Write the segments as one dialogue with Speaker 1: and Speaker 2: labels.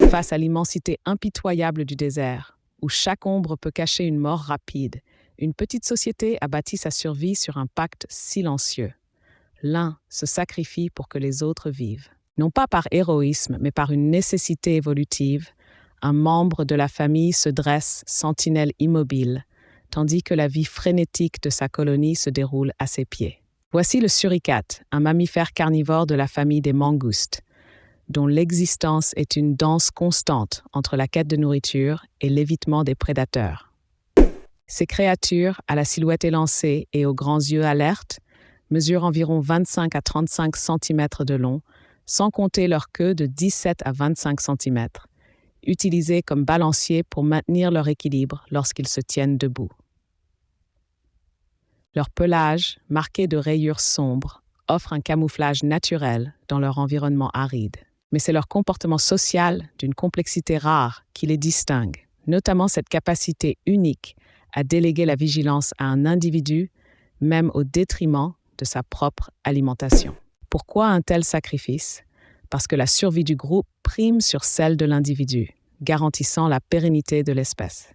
Speaker 1: Face à l'immensité impitoyable du désert, où chaque ombre peut cacher une mort rapide, une petite société a bâti sa survie sur un pacte silencieux. L'un se sacrifie pour que les autres vivent. Non pas par héroïsme, mais par une nécessité évolutive, un membre de la famille se dresse, sentinelle immobile, tandis que la vie frénétique de sa colonie se déroule à ses pieds. Voici le suricate, un mammifère carnivore de la famille des mangoustes, dont l'existence est une danse constante entre la quête de nourriture et l'évitement des prédateurs. Ces créatures, à la silhouette élancée et aux grands yeux alertes, mesurent environ 25 à 35 cm de long, sans compter leur queue de 17 à 25 cm, utilisée comme balancier pour maintenir leur équilibre lorsqu'ils se tiennent debout. Leur pelage, marqué de rayures sombres, offre un camouflage naturel dans leur environnement aride. Mais c'est leur comportement social d'une complexité rare qui les distingue, notamment cette capacité unique à déléguer la vigilance à un individu, même au détriment de sa propre alimentation. Pourquoi un tel sacrifice? Parce que la survie du groupe prime sur celle de l'individu, garantissant la pérennité de l'espèce.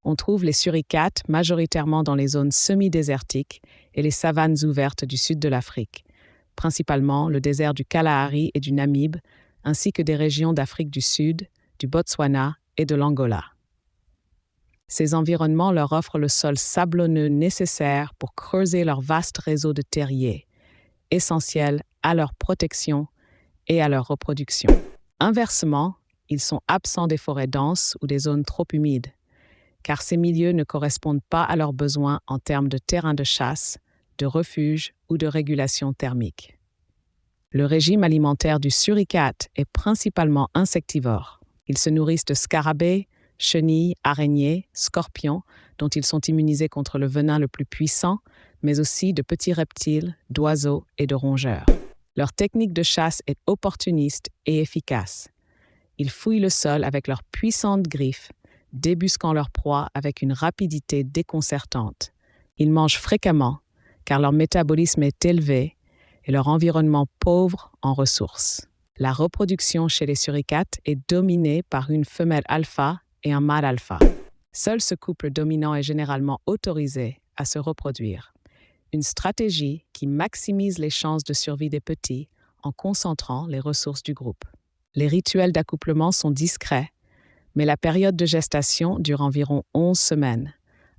Speaker 1: On trouve les suricates majoritairement dans les zones semi-désertiques et les savanes ouvertes du sud de l'Afrique, principalement le désert du Kalahari et du Namibe, ainsi que des régions d'Afrique du Sud, du Botswana et de l'Angola. Ces environnements leur offrent le sol sablonneux nécessaire pour creuser leur vaste réseau de terriers, essentiel à leur protection et à leur reproduction. Inversement, ils sont absents des forêts denses ou des zones trop humides, car ces milieux ne correspondent pas à leurs besoins en termes de terrain de chasse, de refuge ou de régulation thermique. Le régime alimentaire du suricate est principalement insectivore. Ils se nourrissent de scarabées, chenilles, araignées, scorpions, dont ils sont immunisés contre le venin le plus puissant, mais aussi de petits reptiles, d'oiseaux et de rongeurs. Leur technique de chasse est opportuniste et efficace. Ils fouillent le sol avec leurs puissantes griffes, débusquant leur proie avec une rapidité déconcertante. Ils mangent fréquemment, car leur métabolisme est élevé et leur environnement pauvre en ressources. La reproduction chez les suricates est dominée par une femelle alpha et un mâle alpha. Seul ce couple dominant est généralement autorisé à se reproduire. Une stratégie qui maximise les chances de survie des petits en concentrant les ressources du groupe. Les rituels d'accouplement sont discrets, mais la période de gestation dure environ 11 semaines,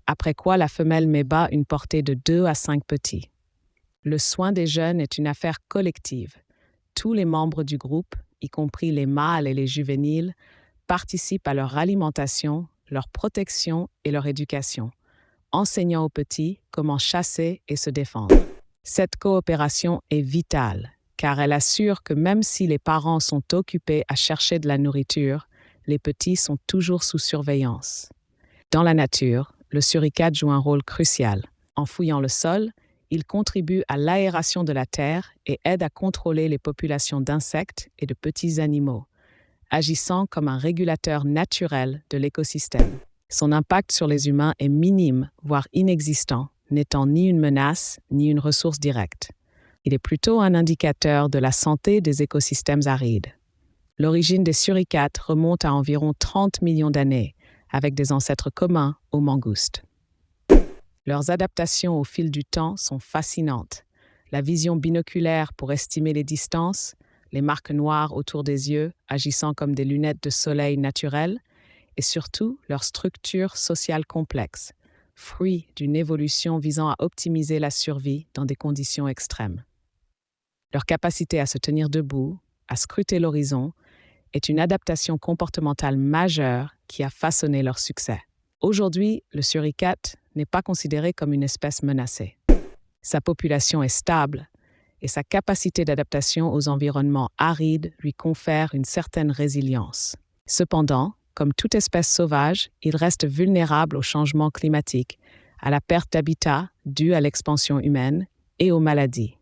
Speaker 1: après quoi la femelle met bas une portée de 2 à 5 petits. Le soin des jeunes est une affaire collective. Tous les membres du groupe, y compris les mâles et les juvéniles, participent à leur alimentation, leur protection et leur éducation, enseignant aux petits comment chasser et se défendre. Cette coopération est vitale, car elle assure que même si les parents sont occupés à chercher de la nourriture, les petits sont toujours sous surveillance. Dans la nature, le suricate joue un rôle crucial. En fouillant le sol, il contribue à l'aération de la terre et aide à contrôler les populations d'insectes et de petits animaux, agissant comme un régulateur naturel de l'écosystème. Son impact sur les humains est minime, voire inexistant, n'étant ni une menace ni une ressource directe. Il est plutôt un indicateur de la santé des écosystèmes arides. L'origine des suricates remonte à environ 30 millions d'années, avec des ancêtres communs aux mangoustes. Leurs adaptations au fil du temps sont fascinantes. La vision binoculaire pour estimer les distances, les marques noires autour des yeux agissant comme des lunettes de soleil naturelles, et surtout leur structure sociale complexe, fruit d'une évolution visant à optimiser la survie dans des conditions extrêmes. Leur capacité à se tenir debout, à scruter l'horizon, est une adaptation comportementale majeure qui a façonné leur succès. Aujourd'hui, le suricate n'est pas considéré comme une espèce menacée. Sa population est stable et sa capacité d'adaptation aux environnements arides lui confère une certaine résilience. Cependant, comme toute espèce sauvage, il reste vulnérable aux changements climatiques, à la perte d'habitat due à l'expansion humaine et aux maladies.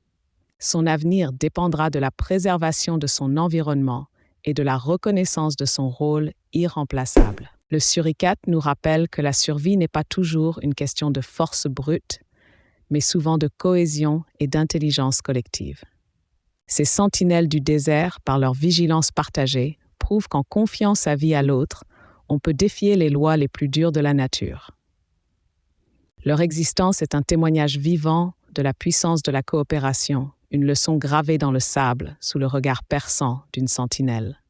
Speaker 1: Son avenir dépendra de la préservation de son environnement et de la reconnaissance de son rôle irremplaçable. Le suricate nous rappelle que la survie n'est pas toujours une question de force brute, mais souvent de cohésion et d'intelligence collective. Ces sentinelles du désert, par leur vigilance partagée, prouve qu'en confiant sa vie à l'autre, on peut défier les lois les plus dures de la nature. Leur existence est un témoignage vivant de la puissance de la coopération, une leçon gravée dans le sable sous le regard perçant d'une sentinelle.